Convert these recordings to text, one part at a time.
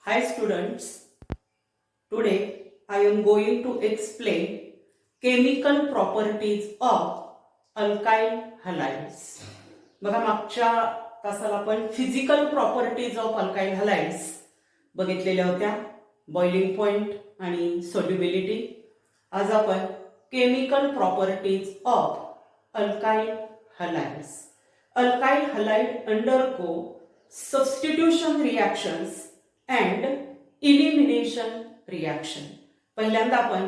Hi students, today I am going to explain chemical properties of alkyl halides. बघा मागच्या तासाला आपण physical properties of alkyl halides बघितलेल्या होत्या, बॉइलिंग पॉइंट आणि सोल्युबिलिटी. आज आपण chemical properties of alkyl halides. Alkyl halide undergo substitution reactions and elimination reaction. पहिल्यांदा आपण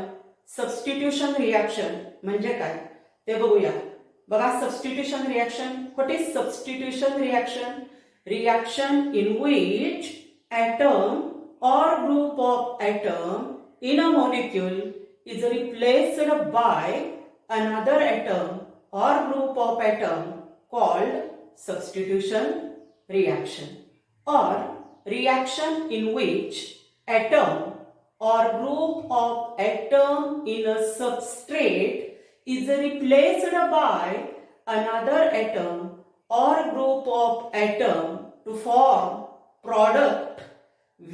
सबस्टिट्यूशन रिएक्शन म्हणजे काय ते बघूया. बघा, substitution reaction. What is substitution reaction? Reaction in which atom or group of atom in a molecule is replaced by another atom or group of atom called substitution reaction, or reaction in which atom or group of atom in a substrate is replaced by another atom or group of atom to form product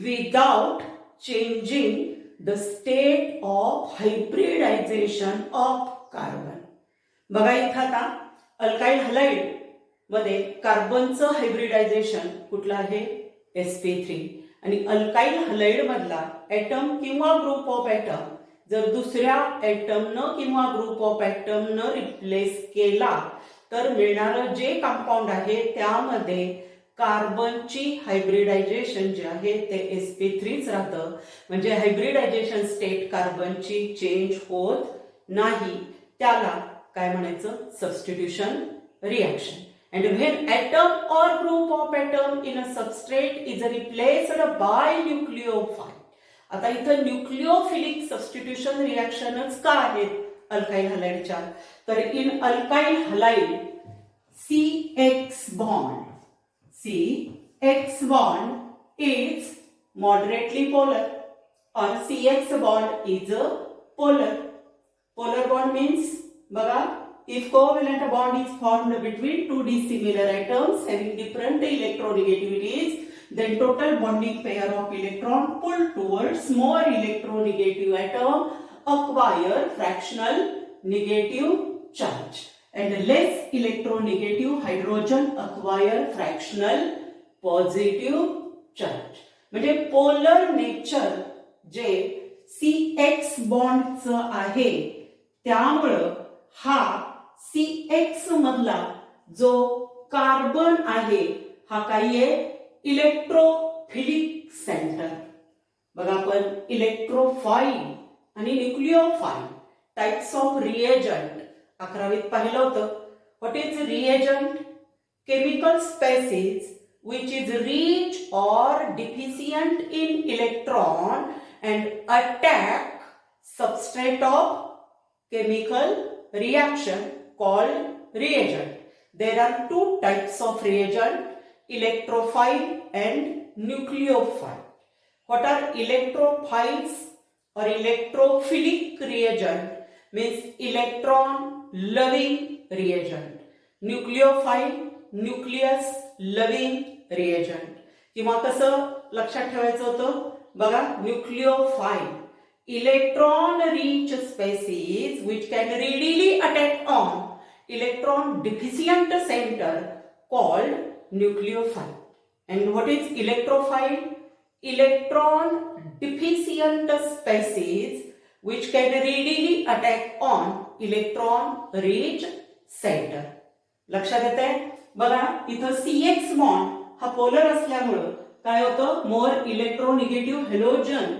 without changing the state of hybridization of carbon. बघा, इथं आता alkyl halide मध्ये कार्बनचं hybridisation कुठलं आहे? sp3. आणि alkyl halide मधला atom किंवा group of atom जर दुसऱ्या ऍटमनं किंवा ग्रुप ऑफ ऍटमनं रिप्लेस केला तर मिळणारं जे कंपाऊंड आहे त्यामध्ये कार्बनची हायब्रिडायझेशन जे आहे ते sp3च राहतं. म्हणजे हायब्रिडायझेशन स्टेट कार्बनची चेंज होत नाही. त्याला काय म्हणायचं? Substitution reaction. And when atom or group of atom in a substrate is replaced by nucleophile. आता इथं न्यूक्लिओफिलिक सबस्टिट्यूशन रिएक्शनच का आहेत अल्काइल हलाइडच्या? तर in alkyl halide CX bond is moderately polar, or CX bond is a polar. Polar bond means, बघा, if covalent bond is formed between two dissimilar atoms having different electronegativities, then total bonding pair of electron pulled towards more electronegative atom acquire fractional negative charge, and less electronegative hydrogen acquire fractional positive charge. म्हणजे polar nature जे CX बॉन्डचं आहे त्यामुळं हा CX मधला जो carbon आहे हा काही आहे? Electrophilic centre. बघा, आपण इलेक्ट्रोफाइल आणि न्यूक्लिओफाइल टाइप्स ऑफ रिएजंट 11वीत पाहिलं होतं. What is reagent? Chemical species which is rich or deficient in electron and attack substrate of chemical reaction called reagent. There are two types of reagent, electrophile and nucleophile. What are electrophiles or electrophilic reagent? Means electron loving reagent. Nucleophile, nucleus loving reagent. किंवा कसं लक्षात ठेवायचं होतं? बघा, न्यूक्लिओफाइल electron rich species which can readily attack on electron deficient center called nucleophile. And what is electrophile? Electron deficient species which can readily attack on electron rich center. लक्षात येतंय? बघा, इथं CX बॉन्ड हा पोलर असल्यामुळं काय होतं? मोर इलेक्ट्रोनिगेटिव्ह halogen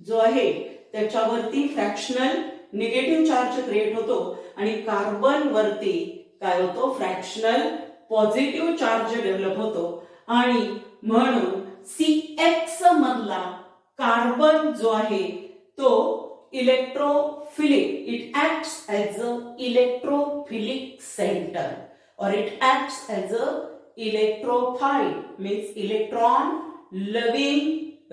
जो आहे त्याच्यावरती फ्रॅक्शनल निगेटिव्ह चार्ज क्रिएट होतो आणि कार्बन वरती काय होतो? फ्रॅक्शनल पॉझिटिव्ह चार्ज डेव्हलप होतो. आणि म्हणून CX मधला कार्बन जो आहे तो electrophilic, it acts as a electrophilic centre, or it acts as a electrophile, means electron loving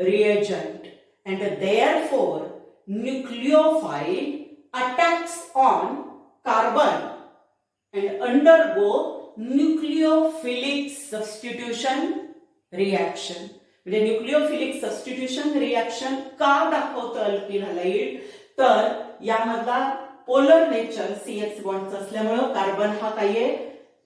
reagent, and therefore nucleophile attacks on carbon and undergo nucleophilic substitution reaction. म्हणजे nucleophilic substitution reaction का दाखवतं alkyl halide, तर यामधला polar nature CH बॉन्डचा असल्यामुळं carbon हा काय आहे,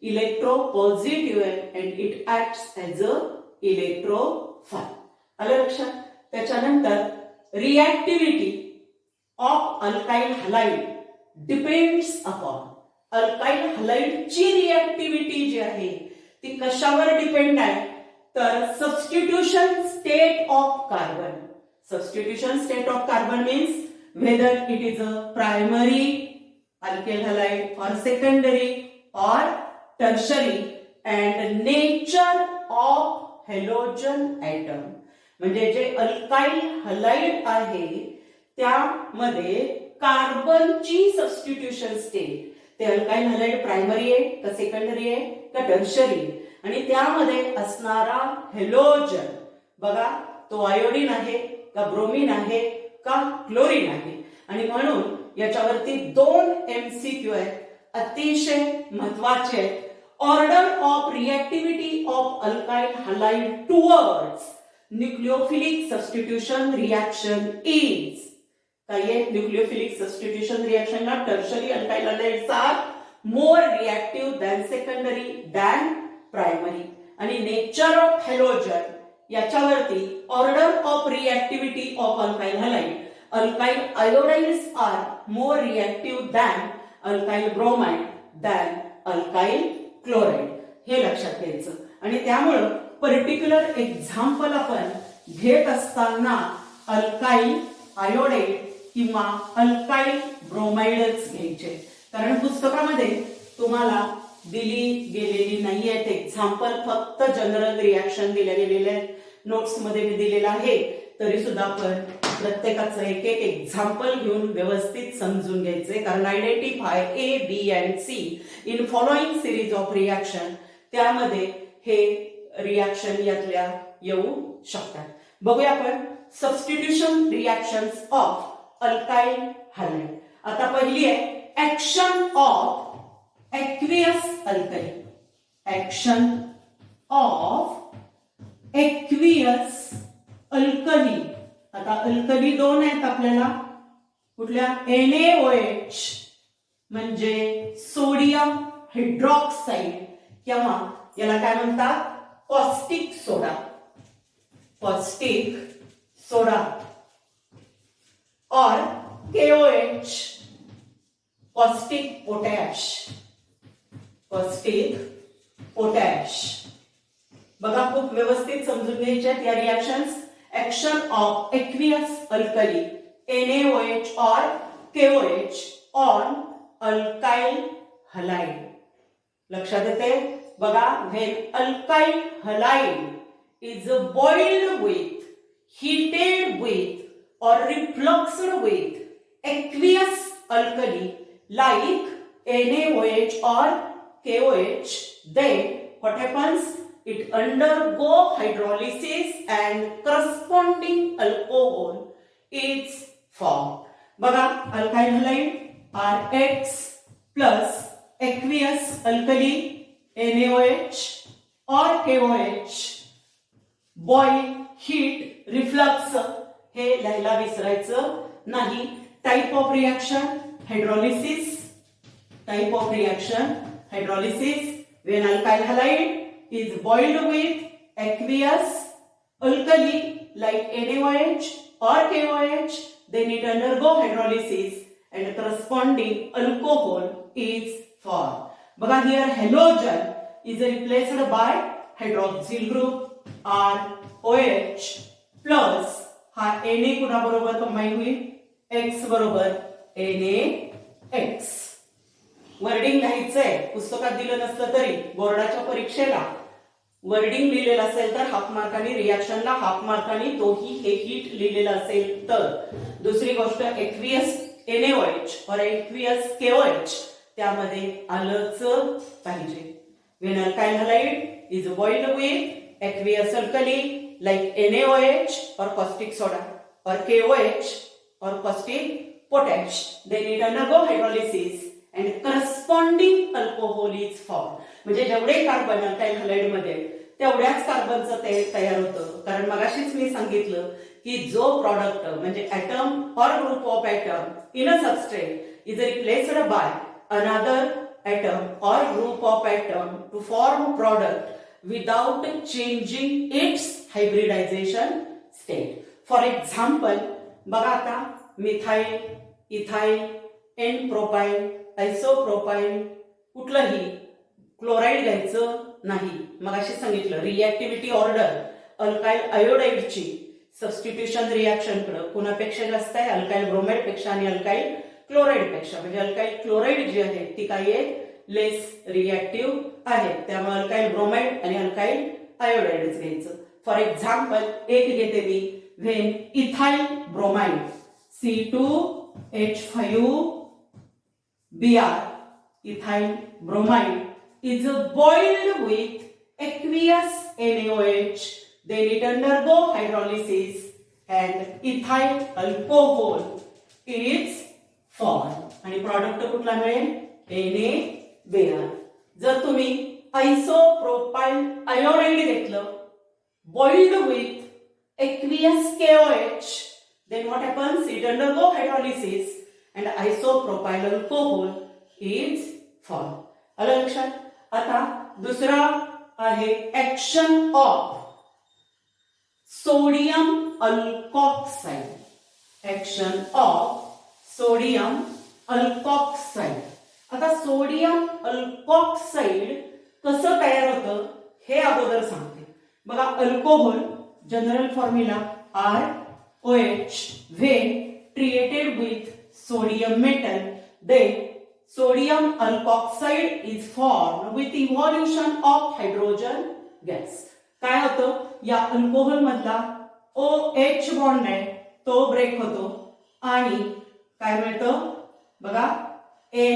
electropositive आहे and it acts as a electrophile. आलं लक्षात. त्याच्यानंतर reactivity of alkyl halide depends upon, alkyl हलाइडची रिॲक्टिव्हिटी जी आहे ती कशावर डिपेंड आहे, तर substitution state of carbon. Substitution state of carbon means whether it is a primary alkyl halide or secondary or tertiary and nature of halogen atom. म्हणजे जे alkyl halide आहे त्यामध्ये कार्बनची सबस्टिट्यूशन स्टेट, ते अल्काइल हलाइड प्रायमरी आहे का secondary आहे का tertiary, आणि त्यामध्ये असणारा हेलोजन बघा तो आयोडीन आहे का ब्रोमीन आहे का क्लोरीन आहे. आणि म्हणून याच्यावरती 2 MCQ आहेत, अतिशय महत्वाचे आहेत. Order of reactivity of alkyl halide towards nucleophilic substitution reaction is, काय आहे, न्यूक्लिओफिलिक सबस्टिट्यूशन रिॲक्शनला tertiary alkyl halides are more reactive than secondary than primary. आणि नेचर ऑफ हॅलोजन याच्यावरती order of reactivity of alkyl halide, alkyl iodides are more reactive than alkyl bromide than alkyl chloride, हे लक्षात घ्यायचं. आणि त्यामुळं particular example आपण घेत असताना अल्काइल आयोडाइड किंवा अल्काइल ब्रोमाइडच घ्यायचे, कारण पुस्तकामध्ये तुम्हाला दिली गेलेली नाही आहेत एक्झाम्पल, फक्त जनरल रिॲक्शन दिल्या गेलेले आहेत. नोट्स मध्ये मी दिलेला आहे, तरी सुद्धा आपण प्रत्येकाचं एक एक एक्झाम्पल घेऊन व्यवस्थित समजून घ्यायचे, कारण identify A, B and C in following series of reaction, त्यामध्ये हे रिॲक्शन यातल्या येऊ शकतात. बघूया आपण substitution reactions of alkyl halide. आता पहिली आहे action of aqueous alkali. Action of aqueous alkali. आता अल्कली 2 आहेत आपल्याला, कुठल्या, NaOH म्हणजे सोडियम हायड्रॉक्साइड किंवा याला काय म्हणतात कॉस्टिक सोडा, कॉस्टिक सोडा, और KOH caustic potash, caustic potash. बघा खूप व्यवस्थित समजून घ्यायचे आहेत या reactions. Action of aqueous alkali NaOH और KOH ऑन अल्काइल हलाइड. लक्षात येते बघा, when alkyl halide is boiled with, heated with or refluxed with aqueous alkali like NaOH or KOH, then what happens? It undergo hydrolysis and corresponding alcohol is formed. बघा alkyl halide are X plus aqueous alkali NaOH or KOH, boil, heat, reflux, हे लिहायला विसरायचं नाही. Type of reaction hydrolysis, type of reaction hydrolysis, when alkyl halide is boiled with aqueous alkali like NaOH or KOH, then it undergo hydrolysis and corresponding alcohol is formed. बघा here halogen is replaced by hydroxyl group ROH plus हा Na कुणाबरोबर combine होईल, X बरोबर NaX. Wording लिहायचंय, पुस्तकात दिलं नसलं तरी बोर्डाच्या परीक्षेला वर्डिंग लिहिलेलं असेल तर हाफ मार्काने, रिॲक्शनला हाफ मार्काने, तोही हे हीट लिहिलेलं असेल तर. दुसरी गोष्ट एक्वियस NaOH और एक्वियस KOH त्यामध्ये आलंच पाहिजे. When alkyl halide is boiled with aqueous alkali like NaOH और caustic soda or KOH or caustic potash, then it undergo hydrolysis and corresponding alcohol is formed. म्हणजे जेवढे कार्बन अल्काइल हलाइड मध्ये तेवढ्याच कार्बनचं ते तयार होतं. कारण मगाशीच मी सांगितलं की जो प्रॉडक्ट म्हणजे atom or group of atom in a substrate is replaced by another atom or group of atom to form product without changing its hybridisation state. For example बघा आता methyl, ethyl, n propyl, isopropyl कुठलंही chloride घ्यायचं नाही. मगाशी सांगितलं reactivity order alkyl आयोडाईडची substitution reaction कडे कोणापेक्षा जास्त आहे, अल्काइल ब्रोमाइड पेक्षा आणि अल्काइल क्लोराईड पेक्षा. म्हणजे अल्काइल क्लोराईड जी आहे ती काय आहे, लेस रिॲक्टिव्ह आहे. त्यामुळे अल्काइल ब्रोमाइड आणि अल्काइल आयोडाईडच घ्यायचं. फॉर एक्झाम्पल एक घेते मी, when ethyl bromide C2H5Br ethyl bromide is boiled with aqueous NaOH, then it undergo hydrolysis and ethyl alcohol is formed. आणि प्रॉडक्ट कुठला मिळेल, NaBr. जर तुम्ही आयसोप्रोपाइल आयोडाईड घेतलं boiled with aqueous KOH, then what happens, it undergo hydrolysis and isopropyl alcohol is formed. आलं लक्षात. आता दुसरा आहे action of sodium alkoxide. Action of sodium alkoxide. आता सोडियम अल्कॉक्साइड कसं तयार होतं हे अगोदर सांगते. बघा alcohol general formula ROH when treated with sodium metal, then sodium alkoxide is formed with evolution of hydrogen gas. काय होतं, या अल्कोहोल मधला OH बॉन्ड आहे तो ब्रेक होतो आणि काय मिळतं बघा, Na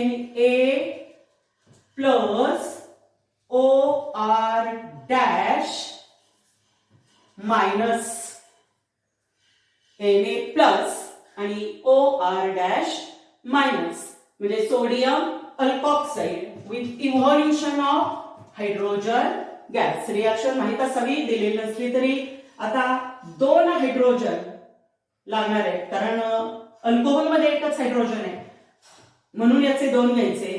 plus OR dash minus Na plus आणि OR डॅश मायनस म्हणजे sodium alkoxide with evolution of hydrogen gas. Reaction माहित असावी, दिलेली नसली तरी. आता दोन हायड्रोजन लागणार आहे कारण अल्कोहोल मध्ये एकच हायड्रोजन आहे म्हणून याचे दोन घ्यायचे,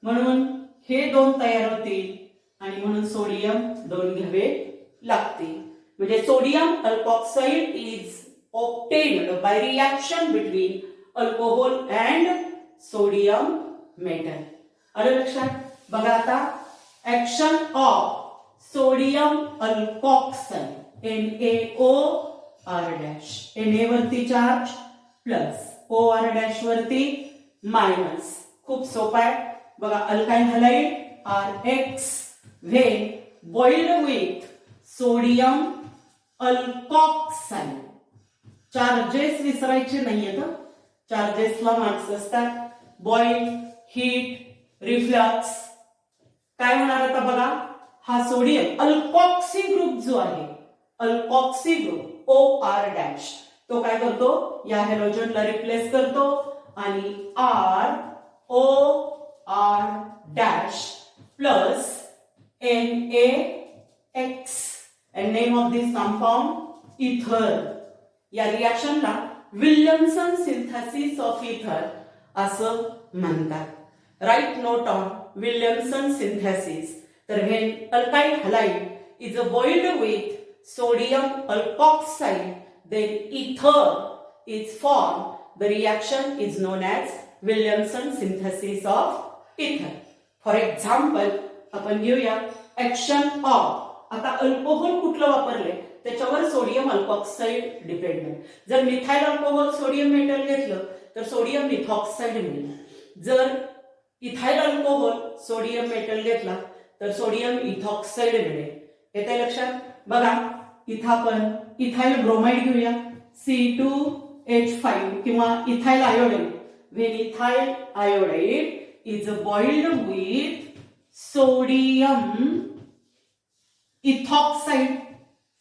म्हणून हे दोन तयार होतील आणि म्हणून सोडियम दोन घ्यावे लागतील. म्हणजे sodium alkoxide is obtained by reaction between alcohol and sodium metal. आलं लक्षात. बघा आता action of sodium alkoxide NaOR dash. Na वरती चार्ज प्लस OR डॅश वरती मायनस. खूप सोपा आहे बघा. Alkyl halide RX when boiled with sodium alkoxide. Charges विसरायचे नाहीयेत, चार्जेसला मार्क्स असतात. Boil, heat, reflux. काय होणार आता बघा, हा सोडियम अल्कॉक्सी ग्रुप जो आहे, अल्कॉक्सी ग्रुप OR डॅश तो काय करतो, या हॅलोजनला रिप्लेस करतो आणि ROR dash plus NaX and name of this compound ether. या रिॲक्शनला विल्यमसन सिंथेसिस ऑफ इथर असं म्हणतात. Write note on Williamson synthesis. तर when alkyl halide is boiled with sodium alkoxide then ether is form. The reaction is known as Williamson synthesis of ether. For example आपण घेऊया action of. आता alcohol कुठलं वापरले त्याच्यावर sodium alkoxide depend. जर methyl alcohol sodium metal घेतलं तर sodium methoxide मिळेल. जर इथाइल अल्कोहोल सोडियम मेटल घेतला तर सोडियम इथॉक्साइड मिळेल. येते लक्षात. बघा इथं आपण इथाइल ब्रोमाइड घेऊया C2H5 किंवा ethyl iodide. When ethyl iodide is boiled with sodium ethoxide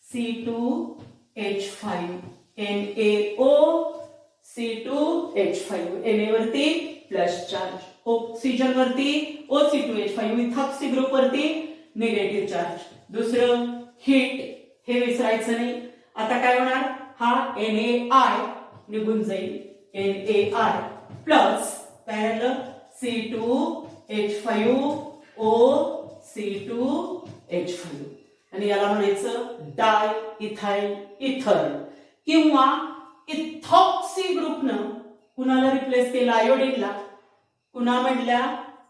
C2H5 NaO C2H5 Na वरती प्लस चार्ज, ऑक्सिजन वरती O C2H5 इथॉक्सी ग्रुप वरती निगेटिव्ह चार्ज. दुसरं हीट, हे विसरायचं नाही. आता काय होणार, हा NaI निघून जाईल, NaI प्लस काय राहिलं C2H5O C2H5 आणि याला म्हणायचं डाय इथाइल इथर किंवा इथॉक्सी ग्रुपनं कुणाला रिप्लेस केलं, आयोडीनला. कुणा म्हटल्या,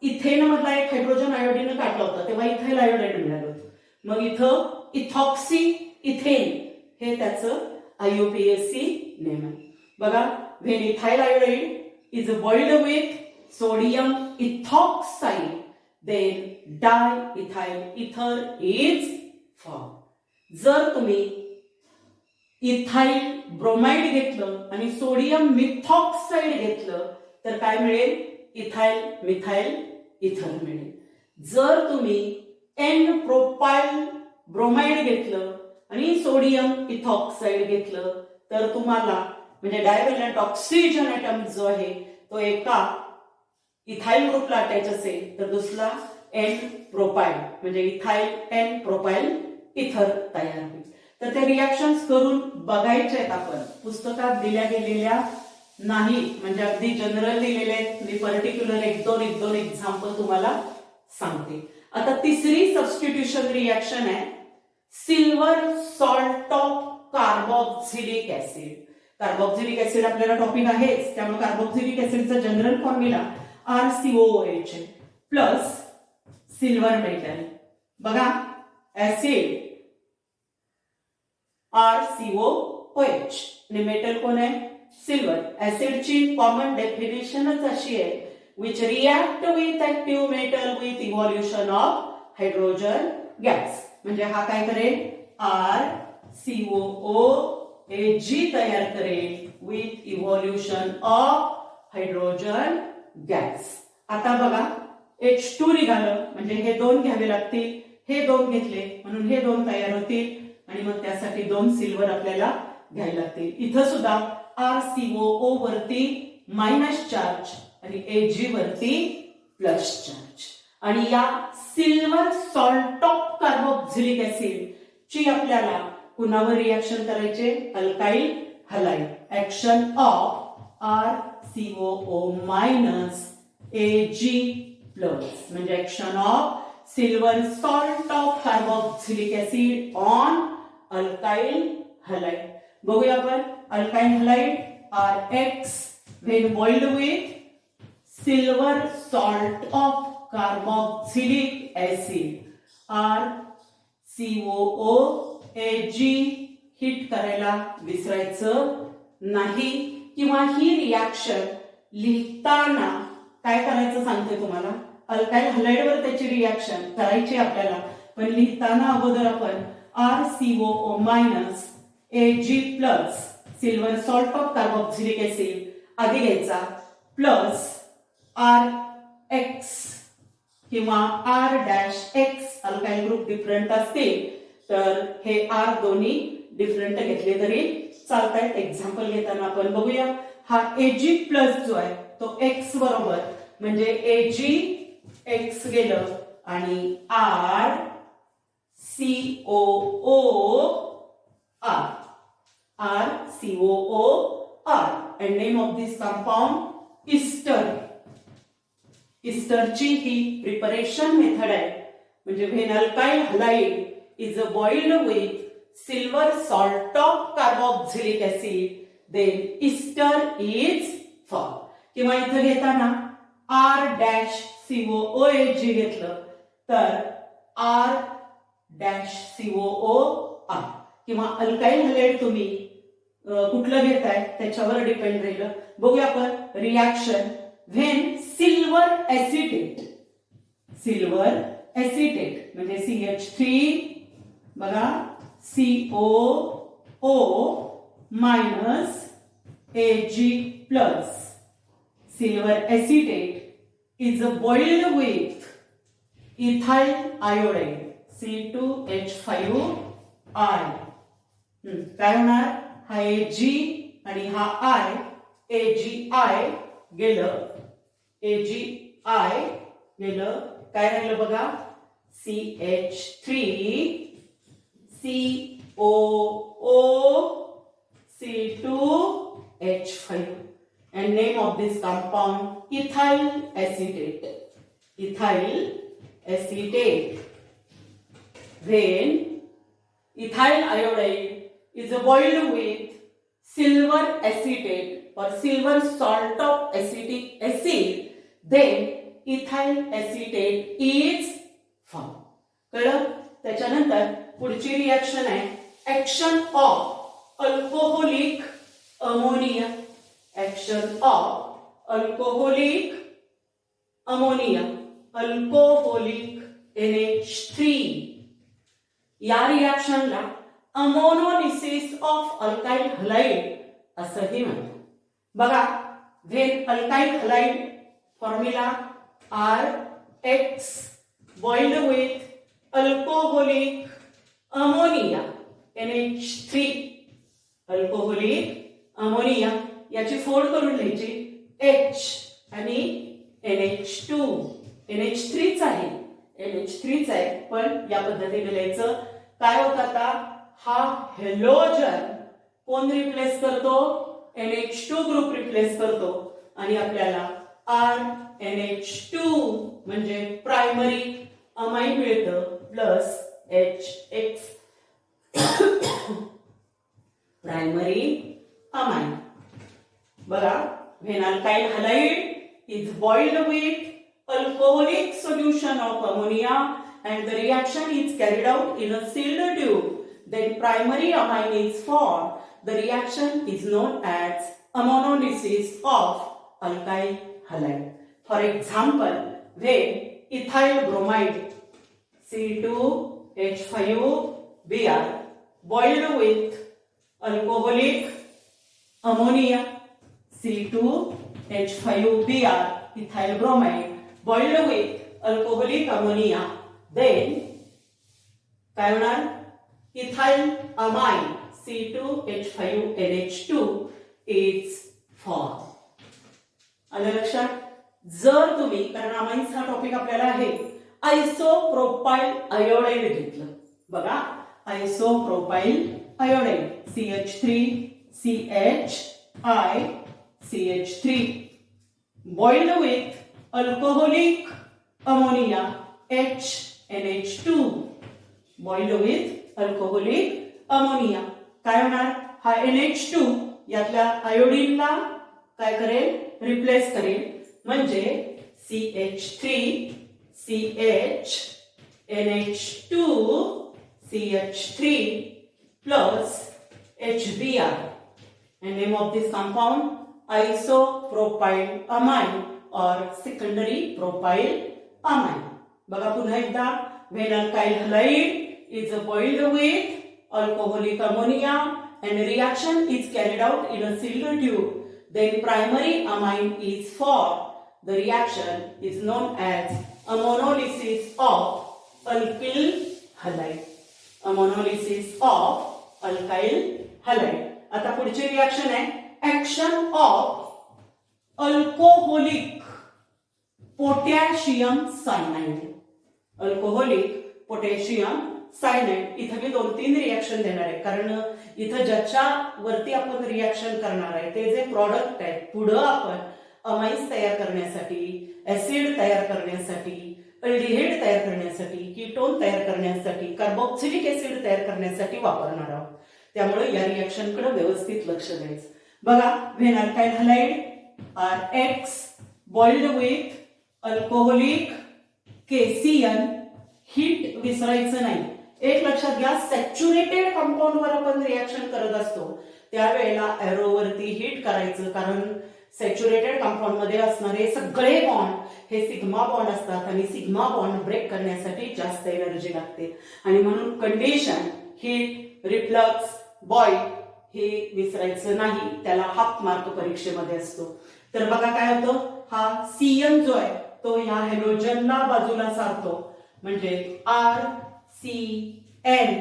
इथेन मधला एक हायड्रोजन आयोडीन काढला होता तेव्हा इथाइल आयोडाईड मिळालं. मग इथं इथॉक्सी इथेन हे त्याचं IUPAC नेम आहे. बघा, when ethyl iodide is boiled with sodium ethoxide then diethyl ether is form. जर तुम्ही इथाइल ब्रोमाइड घेतलं आणि सोडियम मिथॉक्साइड घेतलं तर काय मिळेल, इथाइल मिथाइल इथर मिळेल. जर तुम्ही N प्रोपाइल ब्रोमाइड घेतलं आणि सोडियम इथॉक्साइड घेतलं तर तुम्हाला म्हणजे डायव्हॅलंट ऑक्सिजन ॲटम जो आहे तो एका इथाइल ग्रुपला अटॅच असेल तर दुसरा N प्रोपाइल म्हणजे इथाइल N प्रोपाइल इथर तयार होईल. तर ते रिॲक्शन्स करून बघायचे आहेत आपण, पुस्तकात दिल्या गेलेल्या नाही, म्हणजे अगदी जनरल दिलेले आहेत. मी पर्टिक्युलर एक दोन एक्झाम्पल तुम्हाला सांगते. आता तिसरी सबस्टिट्यूशन रिॲक्शन आहे silver salt of carboxylic acid. Carboxylic acid आपल्याला टॉपिक आहेच, त्यामुळे कार्बोक्सिलिक ऍसिडचा general formula RCOOH plus silver metal. बघा, ऍसिड RCOOH आणि मेटल कोण आहे, सिल्वर. ऍसिडची कॉमन डेफिनेशनच अशी आहे which react with active metal with evolution of hydrogen gas. म्हणजे हा काय करेल, RCOOH तयार करेल with evolution of hydrogen gas. आता बघा, H2 निघालं म्हणजे हे दोन घ्यावे लागतील, हे दोन घेतले म्हणून हे दोन तयार होतील आणि मग त्यासाठी दोन सिल्वर आपल्याला घ्यायला लागतील. इथं सुद्धा RCOO वरती मायनस चार्ज आणि Ag वरती प्लस चार्ज. आणि या silver salt of carboxylic acid ची आपल्याला कुणावर रिॲक्शन करायचे, alkyl halide. Action of RCOO minus Ag plus म्हणजे action of silver salt of carboxylic acid on alkyl halide. बघूया आपण, alkyl halide RX when boiled with silver salt of carboxylic acid RCOOAG hit करायला विसरायचं नाही. किंवा ही reaction लिहिताना काय करायचं सांगते तुम्हाला, अल्काइल हलाइडवर त्याची रिॲक्शन करायची आपल्याला, पण लिहिताना अगोदर आपण RCOO minus Ag plus silver salt of carboxylic acid आधी घ्यायचा प्लस RX किंवा R-X अल्काइल ग्रुप डिफरंट असतील तर हे R दोन्ही डिफरंट घेतले तरी चालतायत. एक्झाम्पल घेताना आपण बघूया, हा Ag प्लस जो आहे तो X बरोबर म्हणजे Ag गेलं आणि RCOOR and name of this compound ester. ईस्टरची ही प्रिपरेशन मेथड आहे. म्हणजे when alkyl halide is boiled with silver salt of carboxylic acid then ester is form. किंवा इथं घेताना R-COOAG घेतलं तर R-COOR किंवा अल्काइल हलाइड तुम्ही कुठलं घेताय त्याच्यावर डिपेंड राहिलं. बघूया आपण रिॲक्शन व्हेन सिल्वर ऍसिटेट म्हणजे CH3 बघा COO minus Ag plus silver acetate is boiled with ethyl iodide C2H5I. काय होणार, हा Ag आणि हा I, AgI गेलं, काय राहिलं बघा, CH3 COO C2H5. And name of this compound ethyl acetate. Ethyl acetate. When ethyl iodide is boiled with silver acetate or silver salt of acetic acid, then ethyl acetate is formed. कळलं? त्याच्यानंतर पुढची reaction आहे action of alcoholic ammonia. Action of alcoholic ammonia, alcoholic NH3. या रिएक्शनला ammonolysis of alkyl halide असंही म्हणतात. बघा, when alkyl halide formula RX boiled with alcoholic ammonia NH3. Alcoholic ammonia याची फोड करून लिहायची H आणि NH2. NH3च आहे, NH3च आहे, पण या पद्धतीने लिहायचं. काय होतं आता, हा हेलोजन कोण रिप्लेस करतो, NH2 ग्रुप रिप्लेस करतो आणि आपल्याला RNH2 म्हणजे प्रायमरी अमाइन मिळतं प्लस HX प्रायमरी अमाइन. बघा, when alkyl halide is boiled with alcoholic solution of ammonia and the reaction is carried out in a sealed tube, then primary amine is formed. The reaction is known as ammonolysis of alkyl halide. For example, when ethyl bromide C2H5Br boiled with alcoholic ammonia C2H5Br ethyl bromide boiled with alcoholic ammonia, then काय होणार, ethyl amine C2H5NH2 is formed. आलं लक्षात? जर तुम्ही, कारण amines हा topic आपल्याला आहे, आयसोप्रोपाइल आयोडाईड घेतलं. बघा, आयसोप्रोपाइल iodide CH3CHI boiled with alcoholic ammonia HNH2 boiled with alcoholic ammonia. काय होणार, हा NH2 यातल्या आयोडीनला काय करेल, रिप्लेस करेल. म्हणजे CH3CHNH2 CH3 plus HBr. And name of this compound isopropyl amine or secondary propyl amine. बघा पुन्हा एकदा, when alkyl halide is boiled with alcoholic ammonia and reaction is carried out in a sealed tube, then primary amine is formed. The reaction is known as ammonolysis of alkyl halide. Ammonolysis of alkyl halide. आता पुढची reaction आहे action of alcoholic potassium cyanide. Alcoholic potassium cyanide. इथं मी 2-3 reaction देणार आहे, कारण इथं ज्याच्यावरती आपण रिएक्शन करणार आहे ते जे प्रॉडक्ट आहे, पुढं आपण अमाइन्स तयार करण्यासाठी, ऍसिड तयार करण्यासाठी, अल्डिहाइड तयार करण्यासाठी, कीटोन तयार करण्यासाठी, कार्बोक्सिलिक ऍसिड तयार करण्यासाठी वापरणार आहोत. त्यामुळे या रिएक्शन कडे व्यवस्थित लक्ष द्यायचं. बघा, when alkyl halide RX boiled with alcoholic KCN, heat विसरायचं नाही. एक लक्षात घ्या, सॅच्युरेटेड कंपाऊंड वर आपण रिएक्शन करत असतो त्यावेळेला एरोवरती हीट करायचं, कारण सॅच्युरेटेड कंपाऊंड मध्ये असणारे सगळे बॉन्ड हे सिग्मा बॉन्ड असतात आणि सिग्मा बॉन्ड ब्रेक करण्यासाठी जास्त एनर्जी लागते. आणि म्हणून कंडिशन, हीट, रिफ्लक्स, बॉईल हे विसरायचं नाही. त्याला हाफ मार्क परीक्षेमध्ये असतो. तर बघा काय होतं, हा CN जो आहे तो ह्या हेलोजनला बाजूला सारतो, म्हणजे RCN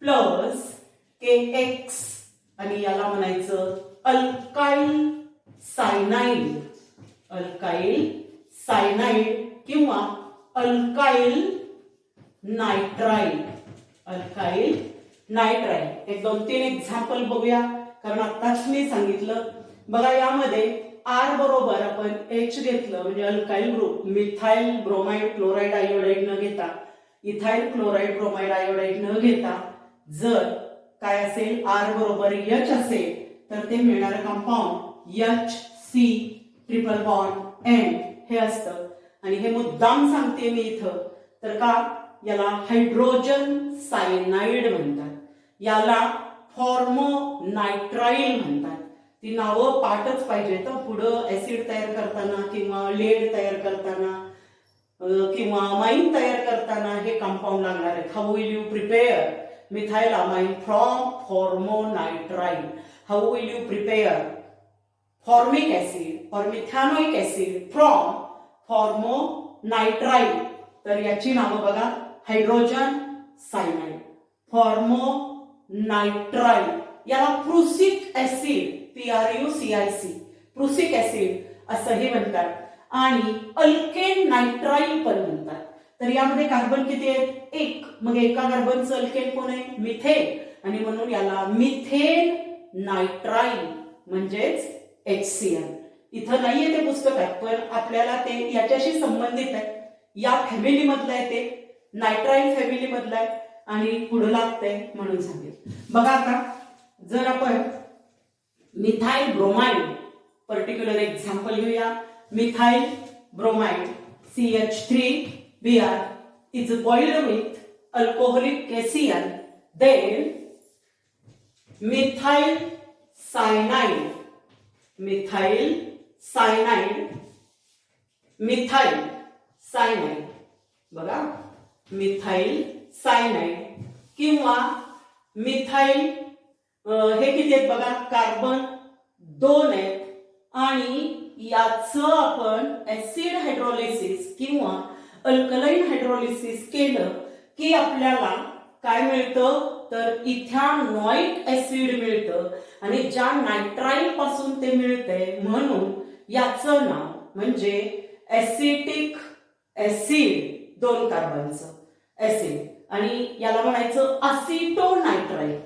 प्लस KX आणि याला म्हणायचं अल्काइल सायनाइड. अल्काइल सायनाइड किंवा अल्काइल नायट्राइल. Alkyl nitrile. एक 2-3 एक्झाम्पल बघूया, कारण आताच मी सांगितलं. बघा यामध्ये R बरोबर आपण H घेतलं म्हणजे alkyl group. Methyl bromide chloride iodide न घेता, इथाइल क्लोराइड ब्रोमाइड आयोडाइड न घेता जर काय असेल R बरोबर H असेल तर ते मिळणारं compound HC triple bond N हे असतं. आणि हे मुद्दाम सांगते मी इथं तर का याला हायड्रोजन सायनाइड म्हणतात, याला फॉर्मोनायट्राइल म्हणतात. ती नावं पाठच पाहिजे तर पुढं ऍसिड तयार करताना किंवा लेड तयार करताना किंवा अमाइन तयार करताना हे कंपाऊंड लागणार आहे. How will you prepare methyl amine from formonitrile? How will you prepare formic acid और मिथॅनोइक ऍसिड फ्रॉम फॉर्मोनायट्राइल? तर याची नावं बघा, हायड्रोजन सायनाइड, फॉर्मोनायट्राइल. याला prussic acid PRUCIC prussic acid असंही म्हणतात आणि अल्केन नायट्राइल पण म्हणतात. तर यामध्ये कार्बन किती आहेत? 1. मग एका कार्बनचं अल्केन कोण आहे? मिथेन. आणि म्हणून याला मिथेन नायट्राइल म्हणजेच HCl. इथं नाहीये ते पुस्तकात, पण आपल्याला ते याच्याशी संबंधित आहे. या फॅमिली मधलं आहे ते, नायट्राइल फॅमिली मधलं आहे आणि पुढे लागतंय म्हणून सांगितलं. बघा आता जर आपण मिथाइल ब्रोमाइड पर्टिक्युलर एक्झाम्पल घेऊया. Methyl bromide CH3Br is boiled with alcoholic cation, then methyl cyanide बघा, मिथाइल सायनाइड किंवा मिथाइल हे किती आहेत बघा, कार्बन 2 आहेत आणि याचं आपण ऍसिड हायड्रोलिसिस किंवा अल्कलाइन हायड्रोलिसिस केलं की आपल्याला काय मिळतं तर इथॅनॉइक ऍसिड मिळतं. आणि ज्या नायट्राइल पासून ते मिळतंय म्हणून याचं नाव म्हणजे ऍसिटिक ऍसिड, 2 कार्बनचं ऍसिड, आणि याला म्हणायचं असिटोनायट्राइल.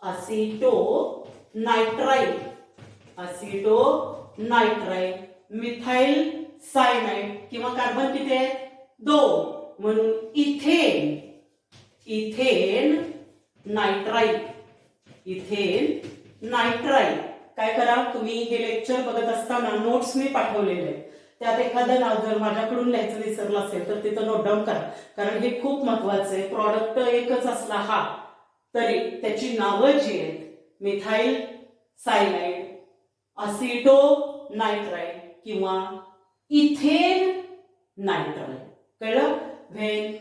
असिटोनायट्राइल मिथाइल सायनाइड किंवा कार्बन किती आहे? 2 म्हणून इथेन नायट्राइल. काय करा तुम्ही हे लेक्चर बघत असताना नोट्स मी पाठवलेले आहेत, त्यात एखादं नाव जर माझ्याकडून लिहायचं विसरलं असेल तर तिथं नोट डाऊन करा, कारण हे खूप महत्वाचं आहे. प्रॉडक्ट एकच असला हा तरी त्याची नावं जी आहेत मिथाइल सायनाइड, असिटोनायट्राइल किंवा इथेन नायट्राइल. कळलं? When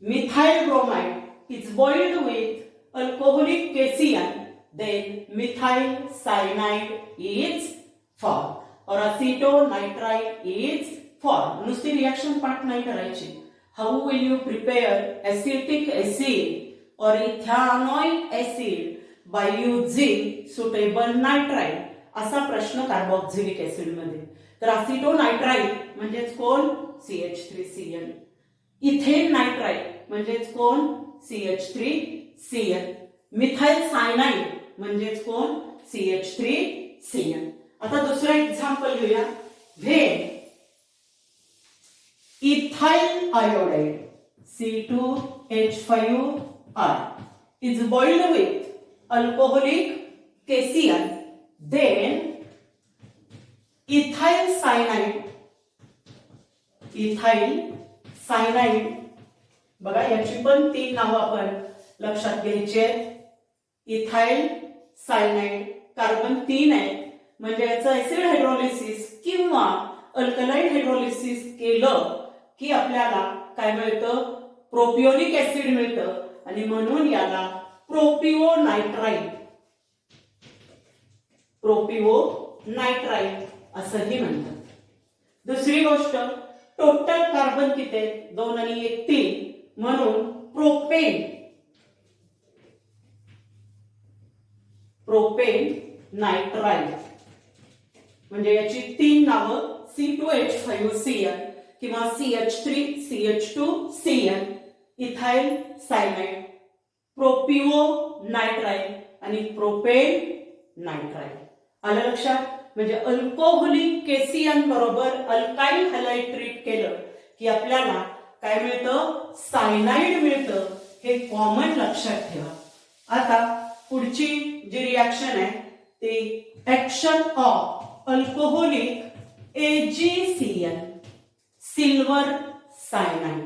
methyl bromide is boiled with alcoholic cation, then methyl cyanide is formed or acetonitrile is formed. नुसती रिएक्शन पार्ट नाही करायची. How will you prepare acetic acid or ethanoic acid by using suitable nitrile? असा प्रश्न carboxylic acid मध्ये. तर असिटोनायट्राइल म्हणजेच कोण? CH3Cl. Ethane nitrile म्हणजेच कोण? CH3Cl. मिथाइल सायनाइड म्हणजेच कोण? CH3Cl. आता दुसरं एक्झाम्पल घेऊया. When ethyl iodide C2H5R is boiled with alcoholic cation, then ethyl cyanide बघा, याची पण 3 नावं आपण लक्षात घ्यायची आहेत. इथाइल सायनाइड कार्बन 3 आहे म्हणजे याचं ऍसिड हायड्रोलिसिस किंवा अल्कलाइन हायड्रोलिसिस केलं की आपल्याला काय मिळतं? प्रोपियोनिक ऍसिड मिळतं आणि म्हणून याला प्रोपिओनायट्राइल असंही म्हणतात. दुसरी गोष्ट, टोटल कार्बन किती आहेत? 2 आणि 1 3 म्हणून प्रोपेन नायट्राइल म्हणजे याची 3 नावं C2H5Cl किंवा CH3CH2Cl, इथाइल सायनाइड, प्रोपिओ नायट्राइल आणि प्रोपेन नायट्राइल. आलं लक्षात? म्हणजे अल्कोहोलिक केसियन बरोबर अल्काइल हॅलाइड ट्रीट केलं की आपल्याला काय मिळतं? सायनाइड मिळतं. हे कॉमन लक्षात ठेवा. आता पुढची जी रिॲक्शन आहे ती action of alcoholic AgCN, silver cyanide.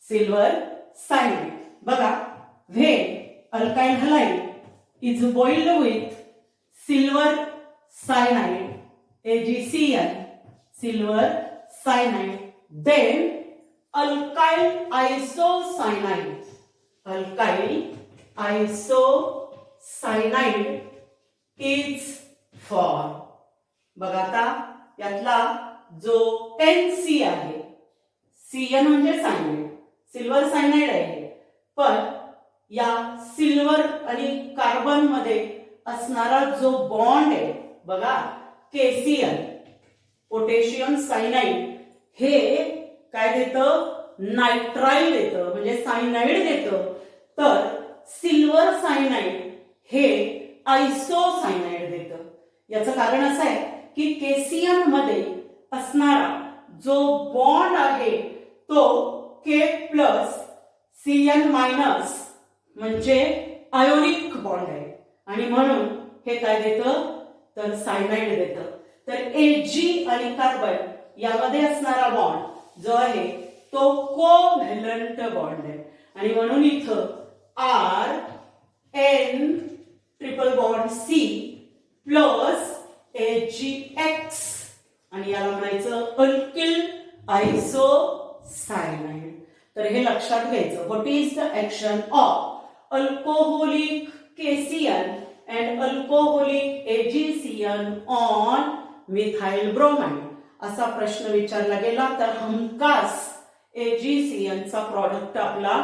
Silver cyanide बघा, when alkyl halide is boiled with silver cyanide AgCN, silver cyanide, then alkyl isocyanide is formed. बघा आता यातला जो NC आहे, CN म्हणजे सायनाइड, सिल्वर सायनाइड आहे, पण या सिल्वर आणि कार्बन मध्ये असणारा जो बॉन्ड आहे बघा, केसीएन पोटॅशियम सायनाइड, हे काय देतं? नायट्राइल देतं, म्हणजे सायनाइड देतं. तर सिल्वर सायनाइड हे आयसोसायनाइड देतं. याचं कारण असं आहे की केसीएन मध्ये असणारा जो बॉन्ड आहे तो K+CN- म्हणजे आयोनिक बॉन्ड आहे आणि म्हणून हे काय देतं? तर सायनाइड देतं. तर Ag आणि कार्बन यामध्ये असणारा बॉन्ड जो आहे तो कोव्हॅलंट बॉन्ड आहे आणि म्हणून इथं RN triple bond C plus AgX आणि याला म्हणायचं अल्किल आयसोसायनाइड. तर हे लक्षात घ्यायचं. What is the action of alcoholic KCN and alcoholic AgCN on methyl bromide असा प्रश्न विचारला गेला तर हमखास AgCN चा प्रॉडक्ट आपला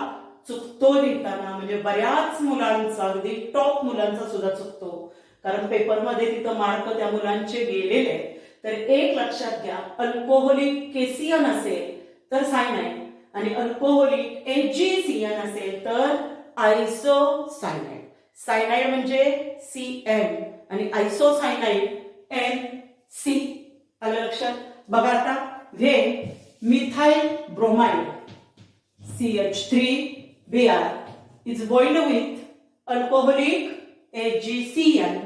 चुकतो लिहिताना. म्हणजे बऱ्याच मुलांचा, अगदी टॉप मुलांचा सुद्धा चुकतो, कारण पेपरमध्ये तिथं मार्क त्या मुलांचे गेलेले. तर एक लक्षात घ्या, अल्कोहोलिक केसीएन असेल तर सायनाइड आणि अल्कोहोलिक AgCN असेल तर आयसोसायनाइड. सायनाइड म्हणजे CN आणि आयसोसायनाइड NC. आलं लक्षात? बघा आता, when methyl bromide CH3Br is boiled with alcoholic AgCN,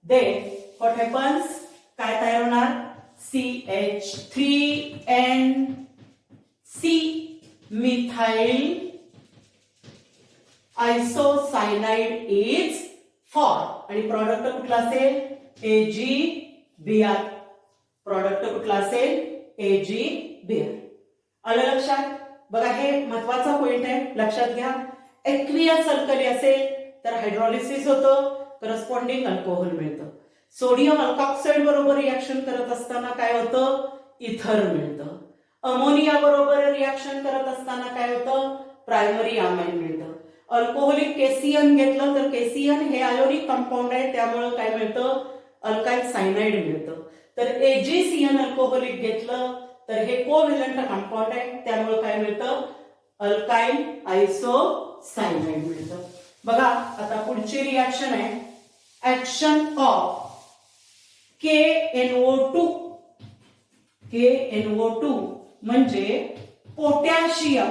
then what happens? काय तयार होणार? CH3NC मिथाइल आयसोसायनाइड इज फॉर्म आणि प्रॉडक्ट कुठला असेल? AgBr. प्रॉडक्ट कुठला असेल? AgBr. आलं लक्षात? बघा, हे महत्वाचा पॉइंट आहे, लक्षात घ्या. एक्वियस अल्कली असेल तर हायड्रोलिसिस होतं, करस्पॉन्डिंग अल्कोहोल मिळतं. सोडियम अल्कॉक्साइड बरोबर रिॲक्शन करत असताना काय होतं? इथर मिळतं. अमोनिया बरोबर रिॲक्शन करत असताना काय होतं? प्रायमरी अमाइन मिळतं. अल्कोहोलिक केसीएन घेतलं तर केसीएन हे आयोनिक कंपाऊंड आहे, त्यामुळे काय मिळतं? अल्काइल सायनाइड मिळतं. तर AgCN अल्कोहोलिक घेतलं तर हे कोव्हॅलंट कंपाऊंड आहे, त्यामुळे काय मिळतं? अल्काइल आयसोसायनाइड मिळतं. बघा आता पुढची रिॲक्शन आहे ऍक्शन ऑफ KNO2. KNO2 म्हणजे potassium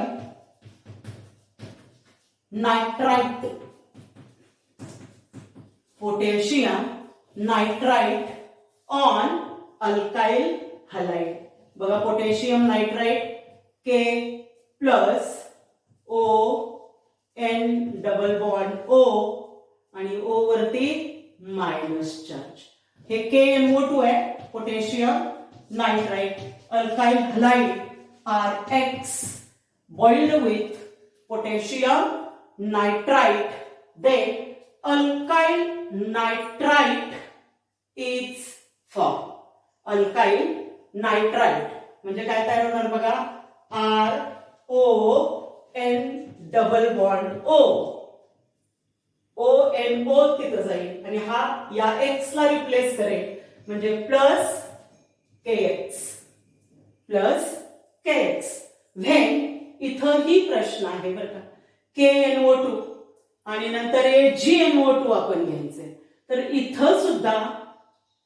nitrite. Potassium nitrite on alkyl halide. बघा, potassium nitrite K plus O N double bond O आणि O वरती मायनस चार्ज. हे KNO2 आहे, potassium nitrite. Alkyl halide RX boiled with potassium nitrite, then alkyl nitrite is formed. Alkyl nitrite म्हणजे काय तयार होणार बघा? RON double bond O. ONO तिथं जाईल आणि हा या X ला रिप्लेस करेल, म्हणजे प्लस KX. When इथंही प्रश्न आहे बरं का. KNO2 आणि नंतर GNO2 आपण घ्यायचे. तर इथं सुद्धा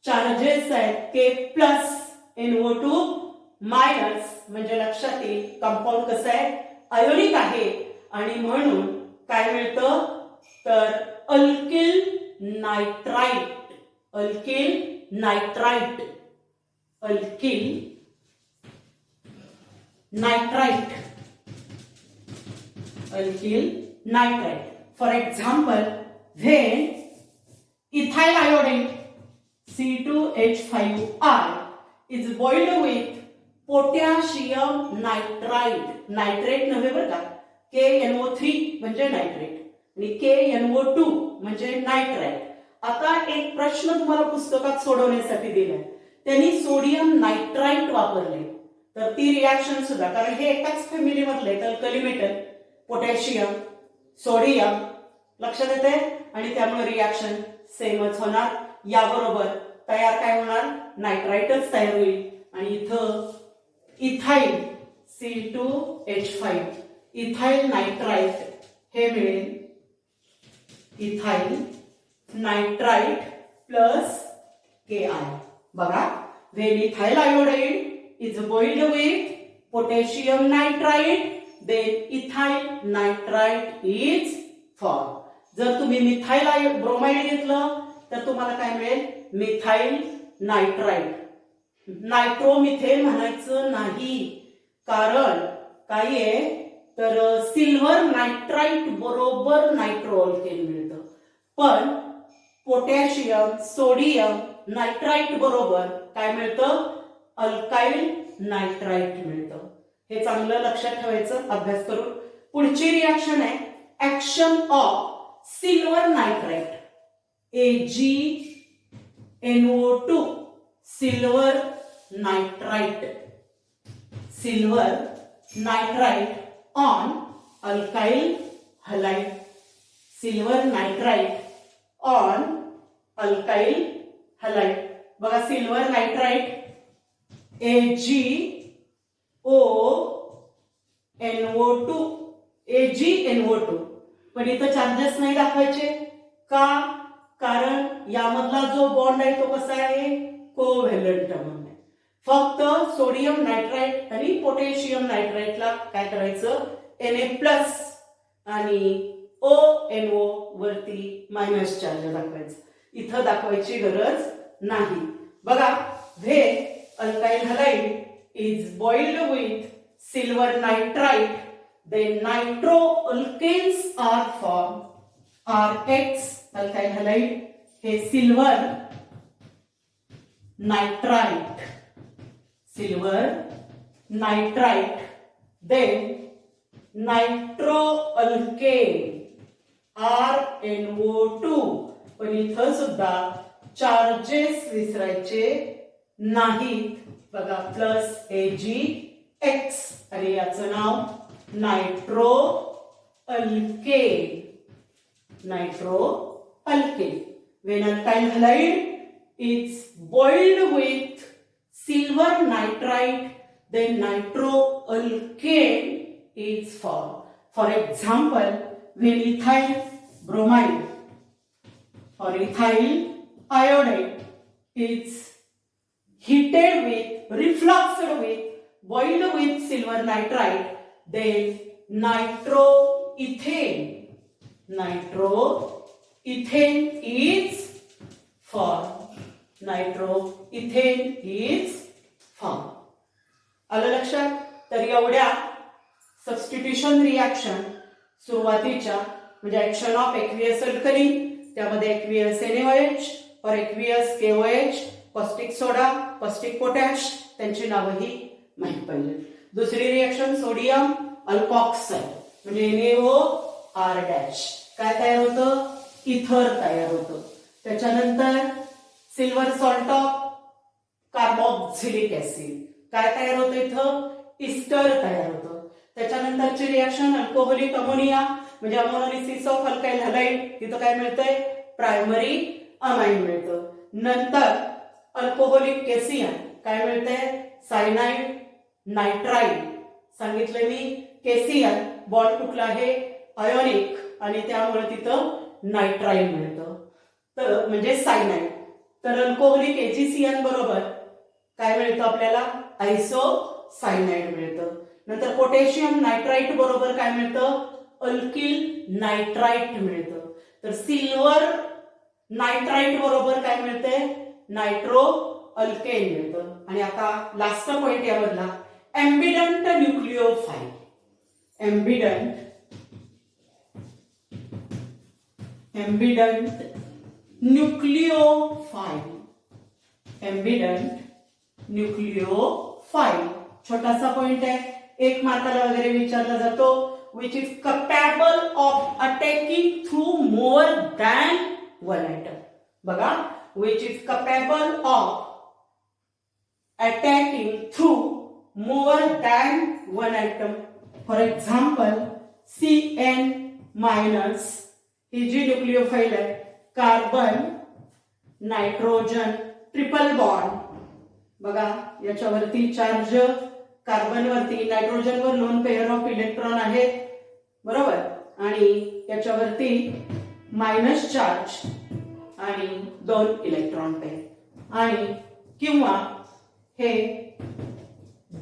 चार्जेस आहेत K+NO2 मायनस, म्हणजे लक्षात येईल कंपाऊंड कसं आहे, आयोनिक आहे आणि म्हणून काय मिळतं तर alkyl nitrite. Alkyl nitrite. Alkyl nitrite. Alkyl nitrite. For example, when ethyl iodine C2H5I is boiled with potassium nitrite. Nitrate नव्हे बरं का, KNO3 म्हणजे नायट्रेट आणि KNO2 म्हणजे नायट्राइट. आता एक प्रश्न तुम्हाला पुस्तकात सोडवण्यासाठी दिलाय, त्यांनी सोडियम नायट्राइट वापरले. तर ती रिॲक्शन सुद्धा, कारण हे एकाच फॅमिली मधले, तर अल्कली मेटल, पोटॅशियम, सोडियम, लक्षात येते, आणि त्यामुळे रिॲक्शन सेमच होणार. याबरोबर तयार काय होणार, नायट्राइटच तयार होईल. आणि इथं इथाइल C2H5 इथाइल नायट्राइट हे मिळेल. Ethyl nitrite plus Ki. बघा, when ethyl iodide is boiled with potassium nitrite, then ethyl nitrite is formed. जर तुम्ही मिथाइल ब्रोमाइड घेतलं तर तुम्हाला काय मिळेल, मिथाइल नायट्राइट. नायट्रोमिथेन म्हणायचं नाही, कारण काय आहे तर सिल्वर नायट्राइट बरोबर नायट्रोअल्केन मिळतं, पण पोटॅशियम सोडियम नायट्राइट बरोबर काय मिळतं, अल्काइल नायट्राइट मिळतं. हे चांगलं लक्षात ठेवायचं अभ्यास करून. पुढची रिॲक्शन आहे action of silver nitrite AgNO2. Silver nitrite. Silver nitrite on alkyl halide. Silver nitrite on alkyl halide. बघा, सिल्वर नायट्राइट AgNO2 पण इथं चार्जेस नाही दाखवायचे का, कारण यामधला जो बॉन्ड आहे तो कसा आहे, कोव्हॅलंट बॉन्ड आहे. फक्त सोडियम नायट्राइट आणि पोटॅशियम नायट्राइटला काय करायचं, Na+ आणि ONO वरती मायनस चार्ज दाखवायचं. इथं दाखवायची गरज नाही. बघा, when alkyl halide is boiled with silver nitrite, then nitroalkanes are formed. RX alkyl halide हे silver nitrite. Silver nitrite, then nitroalkane RNO2. पण इथं सुद्धा चार्जेस विसरायचे नाहीत. बघा, प्लस AgX आणि याचं नाव नायट्रोअल्केन. नायट्रोअल्केन. When alkyl halide is boiled with silver nitrite, then nitroalkane is formed. For example, when ethyl bromide or ethyl iodide is heated with, refluxed with, boiled with silver nitrite, then nitroethane is formed. Nitroethane is formed. आलं लक्षात? तर एवढ्या substitution reaction सुरुवातीच्या, म्हणजे action of aqueous alkali, त्यामध्ये aqueous NaOH और aqueous KOH, caustic सोडा, caustic potash, त्यांची नावंही माहित पाहिजे. दुसरी रिॲक्शन सोडियम अल्कॉक्साइड म्हणजे NaOR', काय तयार होतं, इथर तयार होतं. त्याच्यानंतर silver salt of carboxylic acid, काय तयार होतं, इथं इस्टर तयार होतं. त्याच्यानंतरची रिॲक्शन अल्कोहोलिक अमोनिया म्हणजे अमोनोलिसिस ऑफ अल्काइल हलाइड, तिथं काय मिळतंय, प्रायमरी अमाइन मिळतं. नंतर अल्कोहोलिक केसियन काय मिळतंय, सायनाइड नायट्राइड. सांगितलं मी KCl बॉन्ड कुठला आहे आयोनिक आणि त्यामुळे तिथं नायट्राइल मिळतं तर म्हणजे सायनाइड. तर अल्कोहोलिक AgCN बरोबर काय मिळतं आपल्याला आयसोसायनाइड मिळतं. नंतर पोटॅशियम नायट्राइट बरोबर काय मिळतं अल्किल नायट्राइट मिळतं. तर सिल्वर नायट्राइट बरोबर काय मिळते नायट्रो अल्केन मिळतं. आणि आता लास्ट पॉइंट यामधला एम्बिडंट न्यूक्लिओफाइल. एम्बिडंट न्यूक्लिओफाइल. एम्बिडंट न्यूक्लिओफाइल छोटासा पॉइंट आहे, एक मार्काला वगैरे विचारला जातो. which is capable of attacking through more than one atom. बघा which is capable of attacking through more than one atom. For example, CN minus ही जी न्यूक्लिओफाइल आहे कार्बन नायट्रोजन ट्रिपल बॉन्ड. बघा याच्यावरती चार्ज कार्बन वरती नायट्रोजन वर lone pair of electron आहेत बरोबर आणि याच्यावरती मायनस चार्ज आणि 2 इलेक्ट्रॉन पेअर आणि किंवा हे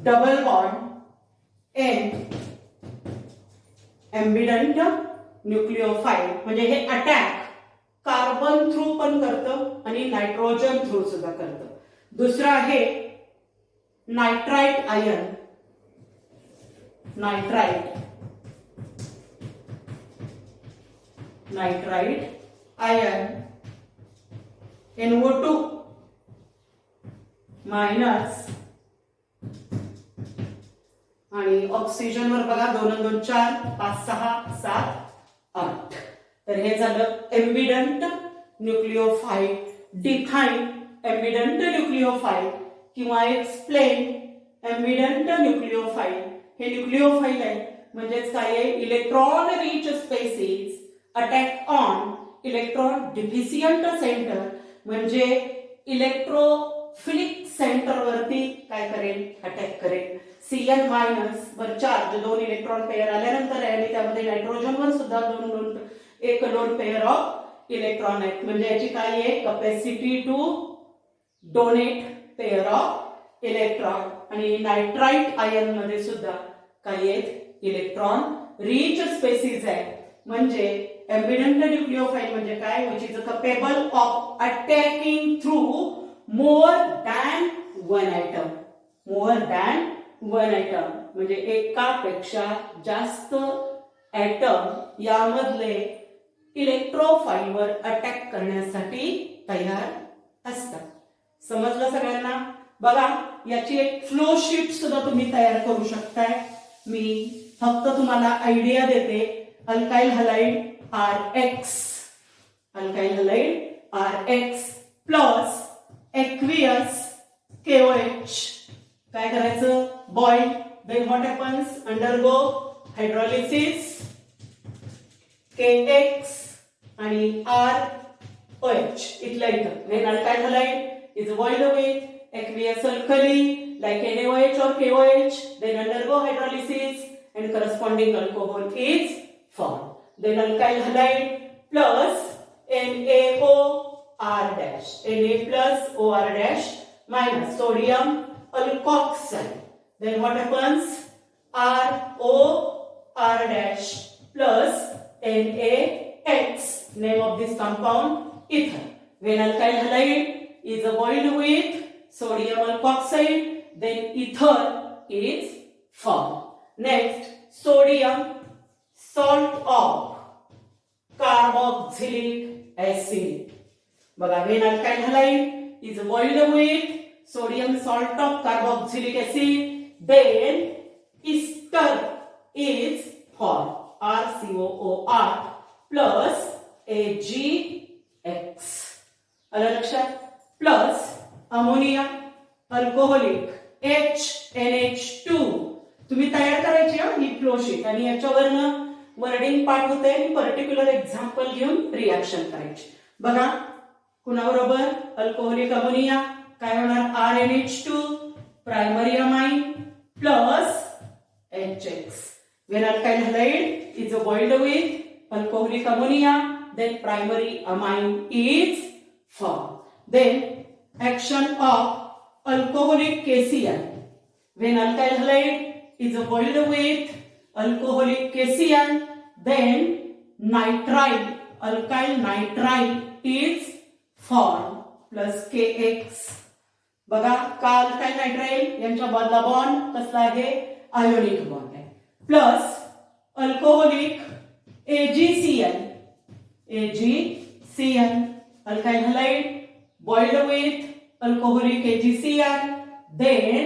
डबल बॉन्ड एन एम्बिडंट न्यूक्लिओफाइल म्हणजे हे अटॅक कार्बन थ्रू पण करतं आणि नायट्रोजन थ्रू सुद्धा करतं. दुसरं आहे nitrite ion. Nitrite ion NO2 minus आणि ऑक्सिजन वर बघा 2 2 4 5 6 7 8. तर हे झालं एम्बिडंट न्यूक्लिओफाइल. डिफाइन एम्बिडंट न्यूक्लिओफाइल किंवा एक्सप्लेन एम्बिडंट न्यूक्लिओफाइल. हे न्यूक्लिओफाइल आहे म्हणजेच काय आहे electron rich species attack on electron deficient centre म्हणजे इलेक्ट्रोफिलिक सेंटर वरती काय करेल अटॅक करेल. CN मायनस वर चार्ज 2 इलेक्ट्रॉन पेअर आल्यानंतर आहे आणि त्यामध्ये नायट्रोजन वर सुद्धा एक लोन पेअर ऑफ इलेक्ट्रॉन आहेत म्हणजे याची काय आहे capacity to donate pair of electron. आणि नायट्राइट आयन मध्ये सुद्धा काय आहेत इलेक्ट्रॉन रिच स्पेसिस आहे म्हणजे एम्बिडंट न्यूक्लिओफाइल म्हणजे काय which is capable of attacking through more than one atom. more than one atom म्हणजे एकापेक्षा जास्त ॲटम यामधले इलेक्ट्रोफाइलवर अटॅक करण्यासाठी तयार असतात. समजलं सगळ्यांना. बघा याची एक फ्लो शीट सुद्धा तुम्ही तयार करू शकताय. मी फक्त तुम्हाला आयडिया देते. Alkyl halide RX alkyl halide RX plus aqueous KOH काय करायचं boil. then what happens undergo hydrolysis KX आणि ROH इथल्या इथं. then alkyl halide is boiled with aqueous alkali like NaOH or KOH, then undergo hydrolysis and corresponding alcohol is formed. then alkyl halide plus NaOR dash Na plus OR dash minus sodium alkoxide. then what happens ROR dash plus NaX, name of this compound ether. when alkyl halide is boiled with sodium alkoxide then ether is formed. next sodium salt of carboxylic acid. बघा when alkyl halide is boiled with sodium salt of carboxylic acid then ester is formed RCOOR plus AgX. आलं लक्षात. Plus ammonia alcoholic HNH2 तुम्ही तयार करायची ही flow sheet आणि याच्यावरनं wording पाठ होते आणि पर्टिक्युलर एक्झाम्पल घेऊन रिॲक्शन करायची. बघा कुणाबरोबर अल्कोहोलिक अमोनिया काय होणार RNH2 primary amine plus HX. When alkyl halide is boiled with alcoholic ammonia, then primary amine is formed. Then action of alcoholic KCl. When alkyl halide is boiled with alcoholic KCl, then alkyl nitrile is formed plus KX. बघा का alkyl nitrile यांच्या मधला bond कसला आहे ionic bond आहे plus alcoholic AgCl alkyl halide boiled with alcoholic AgCl, then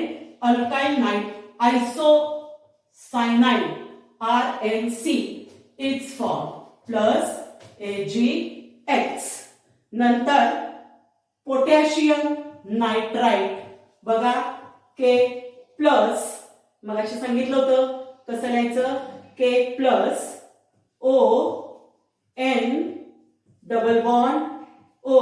alkyl isocyanide RNC is formed plus AgX. नंतर potassium nitrite बघा K plus मगाशी सांगितलं होतं कसं लिहायचं K plus ON double bond O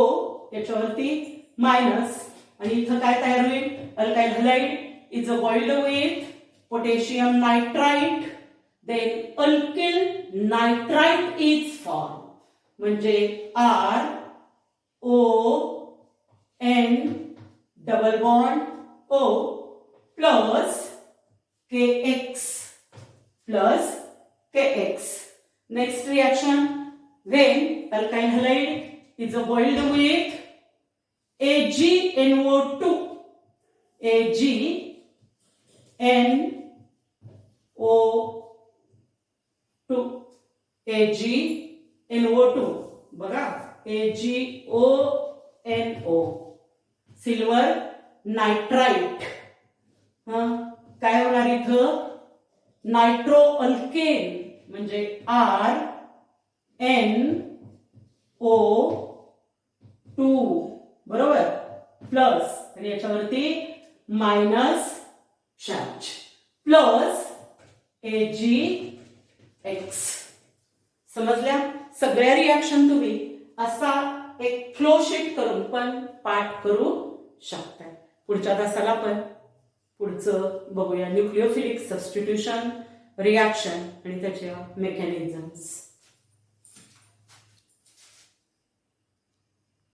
याच्यावरती मायनस आणि इथं काय तयार होईल alkyl halide is boiled with potassium nitrite then alkyl nitrite is form म्हणजे RON double bond O plus KX. Next reaction, when alkyl halide is boiled with AgNO2 बघा AgONO silver nitrite काय होणार इथं नायट्रो अल्केन म्हणजे RNO2 बरोबर plus आणि याच्यावरती minus charge plus AgX. समजल्या सगळ्या रिॲक्शन तुम्ही असा एक फ्लो शीट करून पण पाठ करू शकता. पुढच्या तासाला पण पुढचं बघूया न्यूक्लिओफिलिक सबस्टिट्यूशन रिॲक्शन आणि त्याच्या मेकॅनिझम्स.